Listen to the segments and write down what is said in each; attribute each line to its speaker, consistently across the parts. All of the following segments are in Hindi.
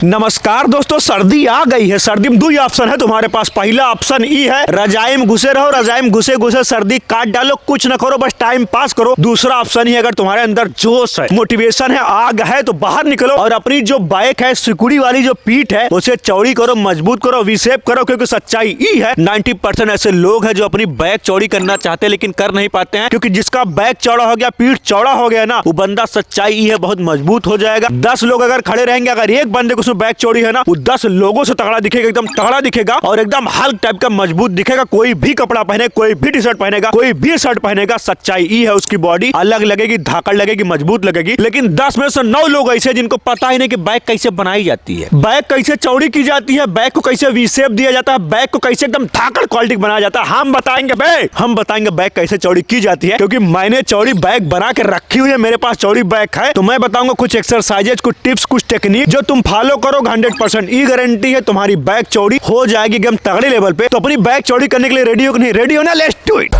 Speaker 1: नमस्कार दोस्तों, सर्दी आ गई है। सर्दी में दो ही ऑप्शन है तुम्हारे पास। पहला ऑप्शन ई है, रजाई में घुसे रहो, रजाई में घुसे घुसे सर्दी काट डालो, कुछ न करो, बस टाइम पास करो। दूसरा ऑप्शन ही, अगर तुम्हारे अंदर जोश है, मोटिवेशन है, आग है, तो बाहर निकलो और अपनी जो बाइक है, सिकुड़ी वाली जो पीठ है, उसे चौड़ी करो, मजबूत करो, विशेप करो। क्योंकि सच्चाई ई है, 90% ऐसे लोग हैं जो अपनी बैक चौड़ी करना चाहते हैं लेकिन कर नहीं पाते हैं। क्योंकि जिसका बैक चौड़ा हो गया, पीठ चौड़ा हो गया ना, वो बंदा, सच्चाई ई है, बहुत मजबूत हो जाएगा। 10 लोग अगर खड़े रहेंगे, अगर एक बंदे को बैक चौड़ी है ना, वो 10 लोगों से तगड़ा दिखेगा, एकदम तगड़ा दिखेगा और एकदम हल्क टाइप का मजबूत दिखेगा। कोई भी कपड़ा पहने, कोई भी टी शर्ट पहनेगा, कोई भी शर्ट पहनेगा, सच्चाई ई है, उसकी बॉडी अलग लगेगी, धाकड़ लगेगी, मजबूत लगेगी। लेकिन 10 में से 9 लोग ऐसे जिनको पता ही नहीं कि बैक कैसे बनाई जाती है, बैक कैसे चौड़ी की जाती है, बैक को कैसे वी शेप दिया जाता है, बैक को कैसे एकदम धाकड़ क्वालिटी बनाया जाता है। हम बताएंगे बैक कैसे चौड़ी की जाती है। क्योंकि मैंने चौड़ी बैक बना के रखी हुई है, मेरे पास चौड़ी बैक है। तो मैं बताऊंगा कुछ एक्सरसाइजेज, कुछ टिप्स, कुछ टेक्निक जो तुम फॉलो करो, 100% ई गारंटी है तुम्हारी बैक चौड़ी हो जाएगी एकदम तगड़े लेवल पे। तो अपनी बैक चौड़ी करने के लिए रेडी हो कि नहीं? रेडी हो ना? Let's do it.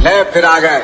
Speaker 2: ले फिर आ गए।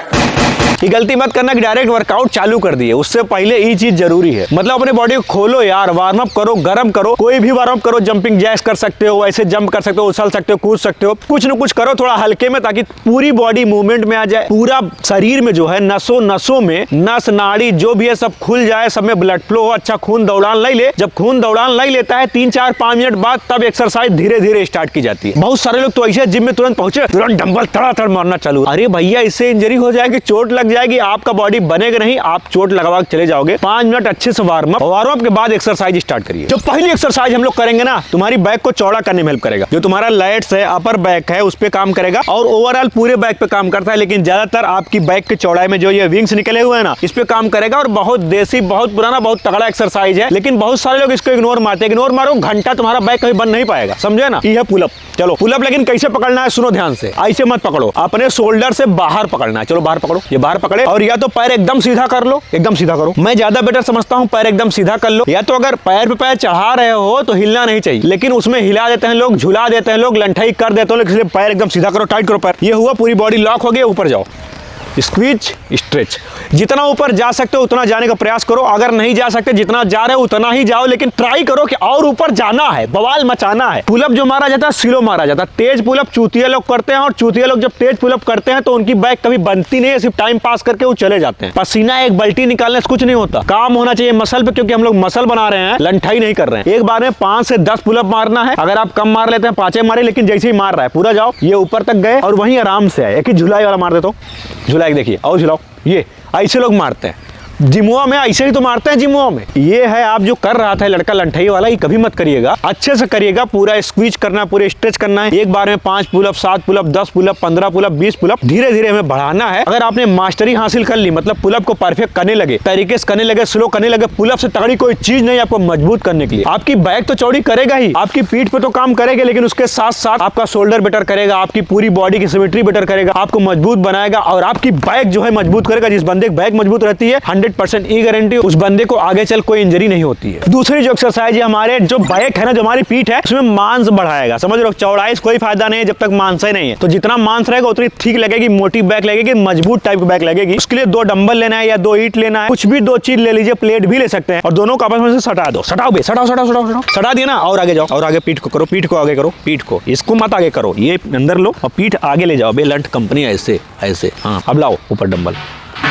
Speaker 1: ये गलती मत करना कि डायरेक्ट वर्कआउट चालू कर दिए। उससे पहले ये चीज जरूरी है, मतलब अपने बॉडी को खोलो यार, वार्म अप करो, गर्म करो, कोई भी वार्म अप करो। जंपिंग जैक्स कर सकते हो, ऐसे जंप कर सकते हो, उछल सकते हो, कूद सकते हो, कुछ न कुछ करो थोड़ा हल्के में, ताकि पूरी बॉडी मूवमेंट में आ जाए। पूरा शरीर में जो है, नसों में नस नाड़ी जो भी है सब खुल जाए, सब में ब्लड फ्लो हो, अच्छा खून दौड़ान नहीं ले। जब खून दौड़ान नहीं लेता है 3-4-5 मिनट बाद, तब एक्सरसाइज धीरे धीरे स्टार्ट की जाती है। बहुत सारे लोग तो ऐसे जिम में तुरंत पहुंचे, तुरंत डंबल तड़ातड़ मारना चालू। अरे भैया, इससे इंजरी हो जाएगी, चोट लग जाएगी, आपका बॉडी बनेगा नहीं, आप चोट लगवा के चले जाओगे। 5 मिनट अच्छे से वार्म अप के बाद एक्सरसाइज स्टार्ट करिए। जो पहली एक्सरसाइज हम लोग करेंगे ना, तुम्हारी बैक को चौड़ा करने में हेल्प करेगा। जो तुम्हारा लैट्स है, अपर बैक है, उस पे काम करेगा और ओवरऑल पूरे बैक पे काम करता है। लेकिन ज्यादातर आपकी बैक की चौड़ाई में जो ये विंग्स निकले हुए हैं ना, इस पे काम करेगा। और बहुत देसी, बहुत पुराना, बहुत तगड़ा एक्सरसाइज है। लेकिन बहुत सारे लोग इसको इग्नोर मारते हैं। इग्नोर मारो, घंटा तुम्हारा बैक कभी बन नहीं पाएगा, समझे ना? ये है पुलअप। चलो पुलअप, लेकिन कैसे पकड़ना है सुनो ध्यान से। ऐसे मत पकड़ो, अपने शोल्डर से बाहर पकड़ना है। चलो बाहर पकड़ो, ये बाहर पकड़े और या तो पैर एकदम सीधा कर लो, एकदम सीधा करो। मैं ज्यादा बेटर समझता हूं, पैर एकदम सीधा कर लो। या तो अगर पैर पे पैर चढ़ा रहे हो तो हिलना नहीं चाहिए, लेकिन उसमें हिला देते हैं लोग, झुला देते हैं लोग, लंठाई कर देते हैं, इसलिए पैर एकदम सीधा करो, टाइट करो पैर। ये हुआ, पूरी बॉडी लॉक हो गई। ऊपर जाओ, स्क्वीज, स्ट्रेच। जितना ऊपर जा सकते हो उतना जाने का प्रयास करो। अगर नहीं जा सकते, जितना जा रहे हो उतना ही जाओ, लेकिन ट्राई करो कि और ऊपर जाना है, बवाल मचाना है। पुलअप जो मारा जाता है, स्लो मारा जाता है। तेज पुलअप चूतिया लोग करते हैं, और चूतिया लोग जब तेज पुलअप करते हैं तो उनकी बैक कभी बनती नहीं है, सिर्फ टाइम पास करके वो चले जाते हैं। पसीना एक बाल्टी निकालने से कुछ नहीं होता, काम होना चाहिए मसल पे। क्योंकि हम लोग मसल बना रहे हैं, लंठाई नहीं कर रहे हैं। एक बार में 5 से 10 पुलअप मारना है। अगर आप कम मार लेते हैं, 5 मारे, लेकिन जैसे ही मार रहा है पूरा जाओ, ये ऊपर तक गए और वहीं आराम से आए। एक ही झुलाई वाला मार देता हूं, झुलाई देखिए, और झुलाओ। ये ऐसे लोग मारते हैं जिमुआ में, ऐसे ही तो मारते हैं जिमुआ में। ये है, आप जो कर रहा था लड़का लंठाई वाला, ये कभी मत करिएगा, अच्छे से करिएगा। पूरा स्क्वीज करना है, पूरे स्ट्रेच करना है। एक बार में 5 pullup, 7 pullup, 10 pullup, 15 pullup, 20 pullup, धीरे धीरे हमें बढ़ाना है। अगर आपने मास्टरी हासिल कर ली, मतलब पुलअप को परफेक्ट करने लगे, तरीके से करने लगे, स्लो करने लगे, पुलअप से तगड़ी कोई चीज नहीं आपको मजबूत करने के लिए। आपकी बैक तो चौड़ी करेगा ही, आपकी पीठ पे तो काम करेगा, लेकिन उसके साथ साथ आपका शोल्डर बेटर करेगा, आपकी पूरी बॉडी की सिमेट्री बेटर करेगा, आपको मजबूत बनाएगा और आपकी बैक जो है मजबूत करेगा। जिस बंदे की बैक मजबूत रहती है, 100% ई गारंटी, उस बंदे को आगे चल कोई इंजरी नहीं होती है। दूसरी जो एक्सरसाइज है, हमारे जो बैक है ना, जो हमारी पीठ है, उसमें मांस बढ़ाएगा। समझ लो, चौड़ाई से कोई फायदा नहीं है जब तक मांस ही नहीं है। तो जितना मांस रहेगा उतनी ठीक लगेगी, मोटी बैक लगेगी, मजबूत टाइप की बैक लगेगी। उसके लिए 2 डंबल लेना है या 2 ईंट लेना है, कुछ भी 2 चीज ले लीजिए, प्लेट भी ले सकते हैं, और दोनों को आपस में से सटा दो। सटाओ बे, सटा दिया ना, और आगे जाओ, और आगे पीठ को करो, पीठ को आगे करो, पीठ को, इसको मत आगे करो, ये अंदर लो और पीठ आगे ले जाओ। बेलंट कंपनी ऐसे ऐसे, हाँ। अब लाओ ऊपर डंबल,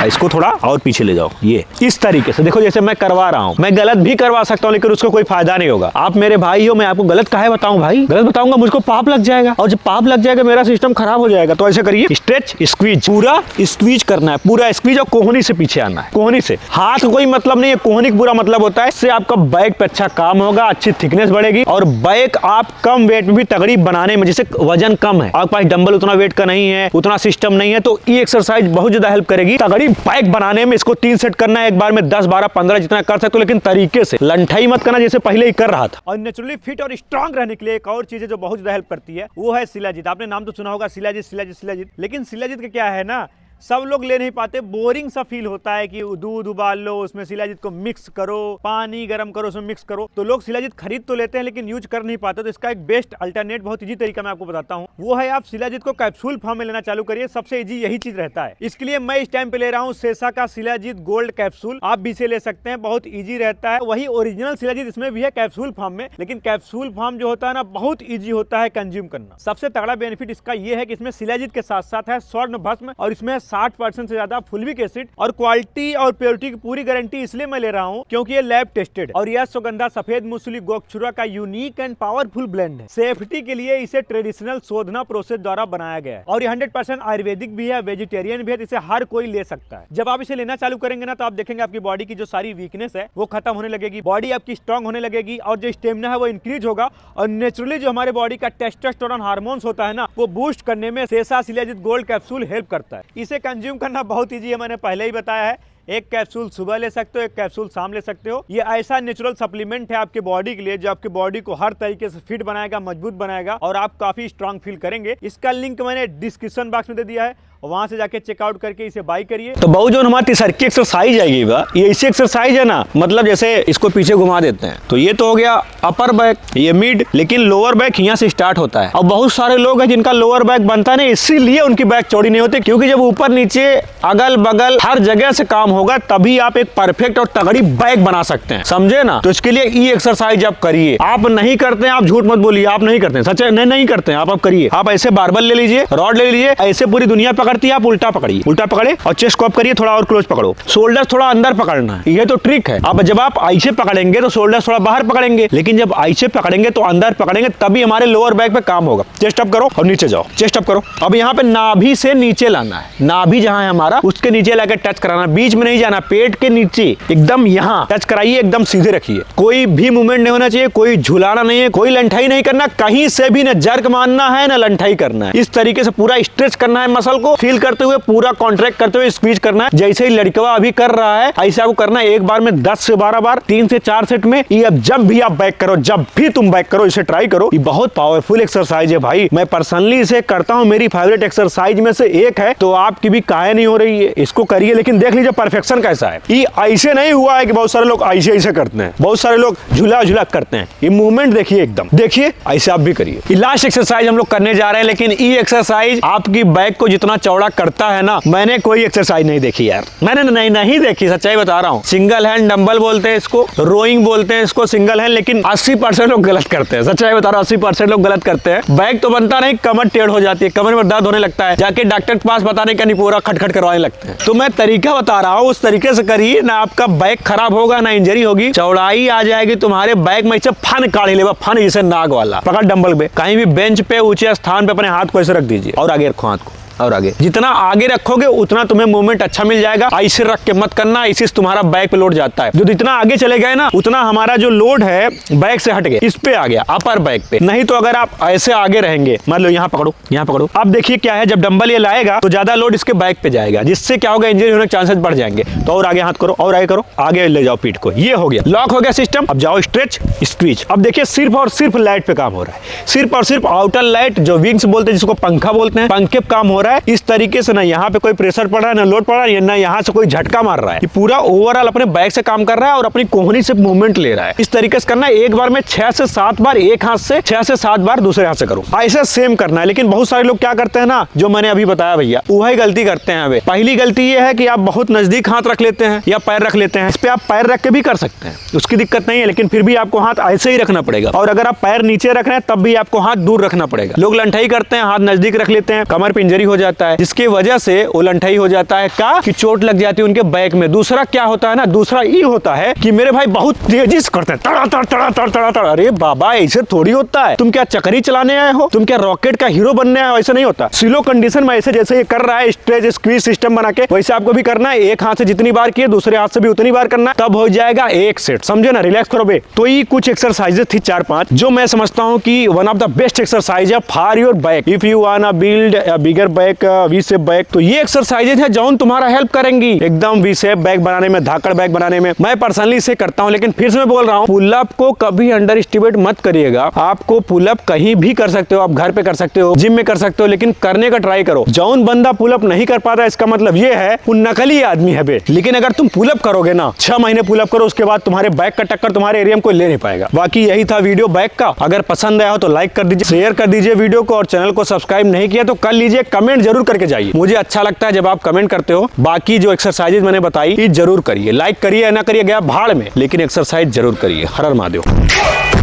Speaker 1: इसको थोड़ा और पीछे ले जाओ। ये इस तरीके से देखो, जैसे मैं करवा रहा हूँ। मैं गलत भी करवा सकता हूँ, लेकिन उसको कोई फायदा नहीं होगा। आप मेरे भाई हो, मैं आपको गलत काहे बताऊं भाई? गलत बताऊंगा मुझको पाप लग जाएगा, और जब पाप लग जाएगा मेरा सिस्टम खराब हो जाएगा। तो ऐसे करिए, स्ट्रेच, स्क्वीज, पूरा स्क्वीज करना है, पूरा स्क्वीज, और कोहनी से पीछे आना है। कोहनी से, हाथ का कोई मतलब नहीं है, कोहनी का पूरा मतलब होता है। इससे आपका बैक पे अच्छा काम होगा, अच्छी थिकनेस बढ़ेगी, और बैक आप कम वेट में भी तगड़ी बनाने में, जैसे वजन कम है, आपके पास डंबल उतना वेट का नहीं है, उतना सिस्टम नहीं है, तो ये एक्सरसाइज बहुत ज्यादा हेल्प करेगी तगड़ी बैक बनाने में। इसको 3 सेट करना है, एक बार में 10, 12, 15 जितना कर सकते हो, लेकिन तरीके से, लंठाई मत करना जैसे पहले ही कर रहा था। और नेचुरली फिट और स्ट्रांग रहने के लिए एक और चीज है जो बहुत ज्यादा हेल्प करती है, वो है शिलाजीत। आपने नाम तो सुना होगा, शिलाजीत। लेकिन शिलाजीत का क्या है ना, सब लोग ले नहीं पाते, बोरिंग सा फील होता है कि दूध उबाल लो, उसमें शिलाजीत को मिक्स करो, पानी गर्म करो, उसमें मिक्स करो। तो लोग शिलाजीत खरीद तो लेते हैं लेकिन यूज कर नहीं पाते। तो इसका एक बेस्ट अल्टरनेट, बहुत इजी तरीका मैं आपको बताता हूँ, वो है आप शिलाजीत को कैप्सूल फॉर्म में लेना चालू करिए। सबसे इजी यही चीज रहता है। इसके लिए मैं इस टाइम पे ले रहा हूँ सेसा का शिलाजीत गोल्ड कैप्सूल। आप भी इसे ले सकते हैं, बहुत ईजी रहता है। वही ओरिजिनल शिलाजीत इसमें भी है कैप्सूल फॉर्म में, लेकिन कैप्सूल फॉर्म जो होता है ना, बहुत ईजी होता है कंज्यूम करना। सबसे तगड़ा बेनिफिट इसका यह है कि इसमें शिलाजीत के साथ साथ है स्वर्ण भस्म, और इसमें 60% से ज्यादा फुल्विक एसिड, और क्वालिटी और प्योरिटी की पूरी गारंटी इसलिए मैं ले रहा हूं क्योंकि ये लैब टेस्टेड, और यह सुगंधा सफेद मूसली गोक्षुरा का यूनिक एंड पावरफुल ब्लेंड है। सेफ्टी के लिए इसे ट्रेडिशनल शोधना प्रोसेस द्वारा बनाया गया है, और ये 100% आयुर्वेदिक भी है, वेजिटेरियन भी है, इसे हर कोई ले सकता है। जब आप इसे लेना चालू करेंगे ना, तो आप देखेंगे आपकी बॉडी की जो सारी वीकनेस है वो खत्म होने लगेगी, बॉडी आपकी स्ट्रांग होने लगेगी, और जो स्टेमिना है वो इंक्रीज होगा, और नेचुरली जो हमारे बॉडी का टेस्टोस्टेरोन हार्मोन्स होता है ना, वो बूस्ट करने में सेसा शिलाजीत गोल्ड कैप्सूल हेल्प करता है। इसे कंज्यूम करना बहुत ईजी है, मैंने पहले ही बताया है। एक कैप्सूल सुबह ले सकते हो, एक कैप्सूल शाम ले सकते हो। ये ऐसा नेचुरल सप्लीमेंट है आपके बॉडी के लिए, जो आपके बॉडी को हर तरीके से फिट बनाएगा, मजबूत बनाएगा, और आप काफी स्ट्रांग फील करेंगे। इसका लिंक मैंने डिस्क्रिप्शन बॉक्स में दे दिया है, वहां से जाके चेकआउट करके इसे बाय करिए। तो बहु जो हमारी तिसरकी एक्सरसाइज आएगी, ये ऐसी एक्सरसाइज है ना, मतलब जैसे इसको पीछे घुमा देते हैं, तो ये तो हो गया अपर बैक, ये मिड, लेकिन लोअर बैक यहाँ से स्टार्ट होता है। और बहुत सारे लोग हैं जिनका लोअर बैक बनता नहीं, इसीलिए उनकी बैक चौड़ी नहीं होती, क्योंकि जब ऊपर नीचे अगल बगल हर जगह से काम होगा, तभी आप एक परफेक्ट और तगड़ी बैक बना सकते हैं, समझे ना। तो इसके लिए ये एक्सरसाइज आप करिए। आप नहीं करते हैं, आप झूठ मत बोलिए, आप नहीं करते हैं, सच है, नहीं करते हैं, आप करिए। आप ऐसे बारबल ले लीजिए, रॉड ले लीजिए, ऐसे पूरी दुनिया पकड़ती है, आप उल्टा पकड़िए, उल्टा पकड़े और चेस्ट को अप करिए, थोड़ा और क्लोज पकड़ो, शोल्डर्स थोड़ा अंदर पकड़ना है, ये तो ट्रिक है। अब जब आप ऐसे पकड़ेंगे तो शोल्डर्स थोड़ा बाहर पकड़ेंगे, लेकिन जब ऐसे पकड़ेंगे तो अंदर पकड़ेंगे, तभी हमारे लोअर बैक पे काम होगा। चेस्ट अप करो और नीचे जाओ, चेस्ट अप करो। अब यहाँ पे नाभि से नीचे लाना है, नाभि जहां है हमारा उसके नीचे लाकर टच कराना, बीच में नहीं जाना, पेट के नीचे एकदम यहाँ टच कराइए, एकदम सीधे रखिए, कोई भी मूवमेंट नहीं होना चाहिए, कोई झुलाना नहीं है, कोई लंठाई नहीं करना, कहीं से भी न जर्क मारना है न लंठाई करना है। इस तरीके से पूरा स्ट्रेच करना है, मसल को फील करते हुए, पूरा कॉन्ट्रैक्ट करते हुए स्क्वीज करना है। जैसे ही लड़कवा अभी कर रहा है ऐसे आपको करना है, एक बार में 10 से 12 बार, 3 से 4 सेट में। ये अब जब भी आप बैक करो, जब भी तुम बैक करो, इसे ट्राई करो। ये बहुत पावरफुल एक्सरसाइज है भाई, मैं पर्सनली इसे करता हूं, मेरी फेवरेट एक्सरसाइज में से एक है। तो आपकी भी काहे नहीं हो रही है, इसको करिए, लेकिन देख लीजिए परफेक्शन कैसा है। ये ऐसे नहीं हुआ है कि बहुत सारे लोग ऐसे करते हैं, बहुत सारे लोग झुला झुला करते हैं। ये मूवमेंट देखिए, एकदम देखिए, ऐसे आप भी करिए। ये लास्ट एक्सरसाइज हम लोग करने जा रहे हैं, लेकिन ये एक्सरसाइज आपकी बैक को जितना चौड़ा करता है ना, मैंने कोई एक्सरसाइज नहीं देखी यार, मैंने नहीं देखी, सच्चाई बता रहा हूँ। सिंगल हैंड डंबल बोलते हैं इसको, रोइंग बोलते हैं इसको, सिंगल हैंड, लेकिन 80% लोग गलत करते हैं, सच्चाई बता रहा हूँ, 80% लोग गलत करते हैं। बैक तो बनता नहीं, कमर टेढ़ हो जाती है, कमर में दर्द होने लगता है, जाके डॉक्टर के पास बताने का नहीं, पूरा खटखट करवाने लगते हैं। तो मैं तरीका बता रहा हूँ, उस तरीके से करिए ना, आपका बैक खराब होगा ना इंजरी होगी, चौड़ाई आ जाएगी तुम्हारे बैक में। इसे फन काढ़ी लेगा, फन जैसे नाग वाला, पकड़ डंबल पे, कहीं भी बेंच पे ऊंचे स्थान पे अपने हाथ को ऐसे रख दीजिए, और आगे रखो हाथ को, और आगे जितना आगे रखोगे उतना तुम्हें मूवमेंट अच्छा मिल जाएगा। ऐसे रख के मत करना, ऐसे तुम्हारा बैक पे लोड जाता है। जो जितना आगे चले गए ना, उतना हमारा जो लोड है बैक से हट गया, इस पे आ गया, अपर बैक पे। नहीं तो अगर आप ऐसे आगे रहेंगे, मान लो यहाँ पकड़ो, यहाँ पकड़ो, अब देखिए क्या है, जब डंबल ये लाएगा तो ज्यादा लोड इसके बैक पे जाएगा, जिससे क्या होगा, इंजरी होने के चांसेस बढ़ जाएंगे। तो और आगे हाथ करो, और आगे करो, आगे ले जाओ पीठ को, ये हो गया, लॉक हो गया सिस्टम। अब जाओ स्ट्रेच, स्क्वीज। अब देखिए सिर्फ और सिर्फ लाइट पे काम हो रहा है, सिर्फ और सिर्फ आउटर लाइट, जो विंग्स बोलते हैं, जिसको पंखा बोलते हैं, पंखे पे काम हो रहा है। इस तरीके ना यहाँ पे कोई प्रेशर पड़ रहा है, ना लोड पड़ रहा है, ना यहाँ से कोई झटका मार रहा है। ये पूरा ओवरऑल अपने बैक से काम कर रहा है और अपनी कोहनी से मूवमेंट ले रहा है। इस तरीके से करना है, एक बार में 6 से 7 बार एक हाथ से, 6 से 7 बार दूसरे हाथ से करो, ऐसे सेम करना है। लेकिन बहुत सारे लोग क्या करते हैं ना, जो मैंने अभी बताया भैया, वही गलती करते हैं। अभी पहली गलती ये है कि आप बहुत नजदीक हाथ रख लेते हैं या पैर रख लेते हैं। इस पे आप पैर रख के भी कर सकते हैं, उसकी दिक्कत नहीं है, लेकिन फिर भी आपको हाथ ऐसे ही रखना पड़ेगा। और अगर आप पैर नीचे रख रहे हैं तब भी आपको हाथ दूर रखना पड़ेगा। लोग लंठाई करते हैं, हाथ नजदीक रख लेते हैं, कमर पे इंजरी हो जाता है, जिसकी वजह से लंठाई हो जाता है का कि चोट लग जाती है उनके बैक में। दूसरा क्या होता है ना, दूसरा ये होता है कि मेरे भाई बहुत तेजी से करते हैं, तड़ा तड़ा तड़ा तड़ा तड़ा तड़ा। अरे बाबा, ऐसे थोड़ी होता है। तुम क्या चक्री चलाने आए हो, तुम क्या रॉकेट का हीरो बनने आए हो? ऐसा नहीं होता। स्लो कंडीशन में ऐसे जैसे ये कर रहा है, स्ट्रेच स्क्वीज सिस्टम बना के, वैसे आपको भी करना है। एक हाथ से जितनी बार किए, दूसरे हाथ से भी उतनी बार करना, तब हो जाएगा एक सेट, समझे ना। रिलैक्स करो बे। तो ये कुछ एक्सरसाइजेस थी 4-5 जो मैं समझता हूँ कि one of the best exercise है for your back. If you want build a bigger back, back, V shape back. तो ये एक्सरसाइजेज है जो तुम्हारा हेल्प करेंगी एकदम वी शेप बैक बनाने में, धाकड़ बैक बनाने में। मैं पर्सनली इसे करता हूं, लेकिन फिर से मैं बोल रहा हूं, पुलअप को कभी अंडर एस्टिमेट मत करिएगा। आपको पुलअप कहीं भी कर सकते हो, आप घर पे कर सकते हो, जिम में कर सकते हो, लेकिन करने का ट्राई करो। जौन बंदा पुलअप नहीं कर पाता इसका मतलब ये है वो नकली आदमी है बे। लेकिन अगर तुम पुलअप करोगे ना, 6 महीने पुलअप करो, उसके बाद तुम्हारे बैक का टक्कर तुम्हारे एरिया में कोई ले नहीं पाएगा। बाकी यही था वीडियो बैक का। अगर पसंद आया हो तो लाइक कर दीजिए, शेयर कर दीजिए वीडियो को, और चैनल को सब्सक्राइब नहीं किया तो कर लीजिए। कमेंट जरूर करके जाइए, मुझे अच्छा लगता है जब आप कमेंट करते हो। बाकी जो एक्सरसाइजेज मैंने बताई ये जरूर करिए, लाइक करिए या ना करिए गया भाड़ में, लेकिन एक्सरसाइज जरूर करिए। हर हर महादेव।